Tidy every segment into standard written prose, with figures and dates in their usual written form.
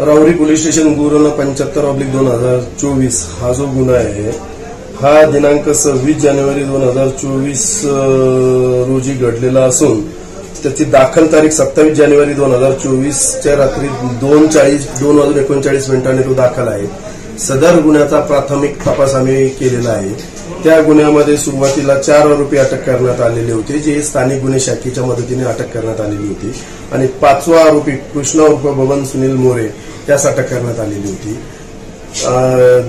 Rahuri police station गुरुना 75/2024 हा जो गुन्हा आहे हा दिनांक 26 जानेवारी 2024 रोजी घडलेला असून त्याची दाखल तारीख 27 जानेवारी 2024 च्या रात्री 2:39 तो दाखल आहे। सदर गुन्ह्याचा प्राथमिक तपास आम्ही केलेला आहे। त्या गुन्ह्यामध्ये सुरुवातीला 4 आरोपी अटक करण्यात आलेले होते, जे स्थानिक गुन्हे शाखेच्या मदतीने अटक करण्यात आलेली होती आणि 5वा आरोपी कृष्णा उर्फ बबन सुनील मोरे यास अटक करण्यात आलेली होती।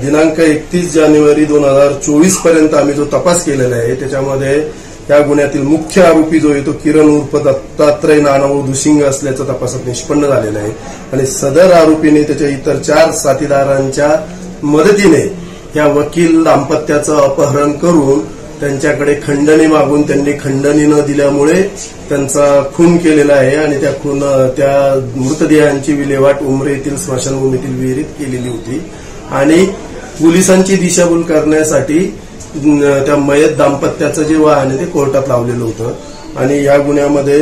दिनांक 31 जानेवारी 2024 पर्यंत आम्ही जो तपास केलेला आहे त्याच्यामध्ये या गुन्ह्यातील मुख्य आरोपी जो आहे तो किरण उर्फ दत्तात्रय नानाभाऊ दुसिंग असल्याचं तपासात निष्पन्न झालेलं आहे आणि सदर आरोपीने त्याच्या इतर 4 साथीदारांच्या मदतीने या वकील दाम्पत्याचं अपहरण करून त्यांच्याकडे खंडणी मागून त्यांनी खंडणी न दिल्यामुळे त्यांचा खून केलेला आहे आणि त्या मृतदेहांची विल्हेवाट उमरे येथील स्मशानभूमीतील विहिरीत केलेली होती आणि पोलिसांची दिशाभूल करण्यासाठी त्या मयत दाम्पत्याचं जे वाहन आहे ते कोर्टात लावलेलं होतं आणि या गुन्ह्यामध्ये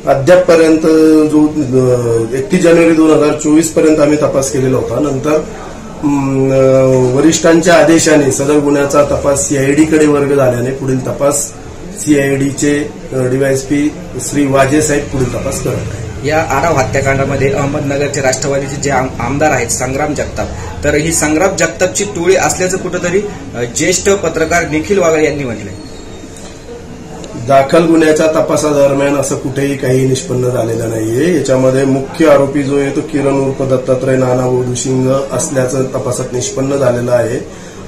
अद्यापपर्यंत जो 31 जानेवारी 2024 पर्यंत आम्ही तपास केलेला होता। नंतर वरिष्ठांच्या आदेशाने सदर गुन्ह्याचा तपास सीआयडी कडे वर्ग झाल्याने पुढील तपास सीआयडीचे डीवायएसपी श्री वाजे साहेब पुढील तपास करत आहेत। या आराव हत्याकांडामध्ये अहमदनगरचे राष्ट्रवादीचे जे आमदार आहेत संग्राम जगताप, तर ही संग्राम जगतापची टोळी असल्याचं कुठेतरी ज्येष्ठ पत्रकार निखिल वागळे यांनी म्हटलंय। दाखल गुन्ह्याच्या तपासादरम्यान असं कुठेही काही निष्पन्न झालेलं नाहीये। याच्यामध्ये मुख्य आरोपी जो आहे तो किरण उर्फ दत्तात्रय नानाभाऊ दुसिंग असल्याचं तपासात निष्पन्न झालेलं आहे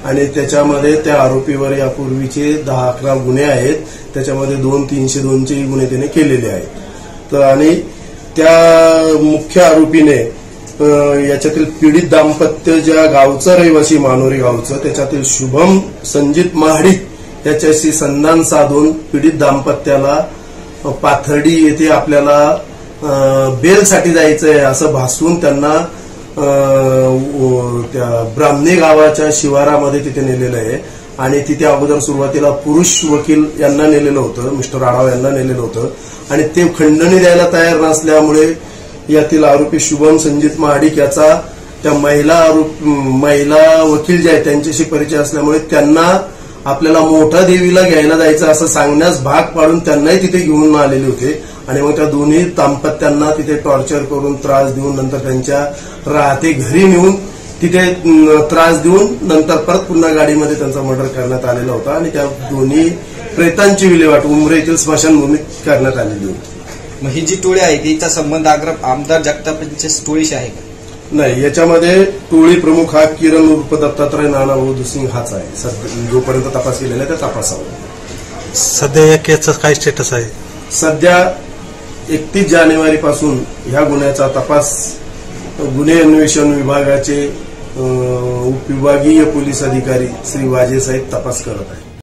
आणि त्याच्यामध्ये त्या आरोपीवर यापूर्वीचे 10-11 गुन्हे आहेत, त्याच्यामध्ये 2-302 चे गुन्हे त्याने केलेले आहेत। तर आणि त्या मुख्य आरोपीने याच्यातील पीडित दाम्पत्य ज्या गावचं रहिवासी मानोरी गावचं त्याच्यातील शुभम संजित महाडिक याच्याशी संधान साधून पीडित दाम्पत्याला पाथर्डी येथे आपल्याला बेलसाठी जायचंय असं भासवून त्यांना त्या ब्राह्मणे गावाच्या शिवारामध्ये तिथे नेलेलं आहे आणि तिथे अगोदर सुरुवातीला पुरुष वकील यांना नेलेलं होतं, मिस्टर आढाव यांना नेलेलं होतं आणि ते खंडणी द्यायला तयार नसल्यामुळे यातील आरोपी शुभम संजित महाडिक याचा त्या महिला वकील जे आहेत त्यांच्याशी परिचय असल्यामुळे त्यांना आपल्याला मोठा देवीला घ्यायला जायचं असं सांगण्यास भाग पाडून त्यांनाही तिथे घेऊन आलेले होते आणि मग त्या दोन्ही दाम्पत्यांना तिथे टॉर्चर करून त्रास देऊन नंतर त्यांच्या राहते घरी नेऊन तिथे त्रास देऊन नंतर परत पुन्हा गाडीमध्ये त्यांचा मर्डर करण्यात आलेला होता आणि त्या दोन्ही प्रेतांची विल्हेवाट उमरे येथील स्मशानभूमीत करण्यात आलेली होती। मग ही जी टोळी आहे तिचा संबंध आमदार जगतापांच्या टोळीशी आहे का? नाही, याच्यामध्ये टोळी प्रमुख हा किरण उर्फ दत्तात्रय नानाभाऊ दुसिंग हाच आहे। जोपर्यंत तपास केलेला त्या तपासावर सध्या या केसचा काय स्टेटस आहे? सध्या 31 जानेवारी पासून ह्या गुन्ह्याचा तपास गुन्हे अन्वेषण विभागाचे उपविभागीय पोलीस अधिकारी श्री वाजे साहेब तपास करत आहेत।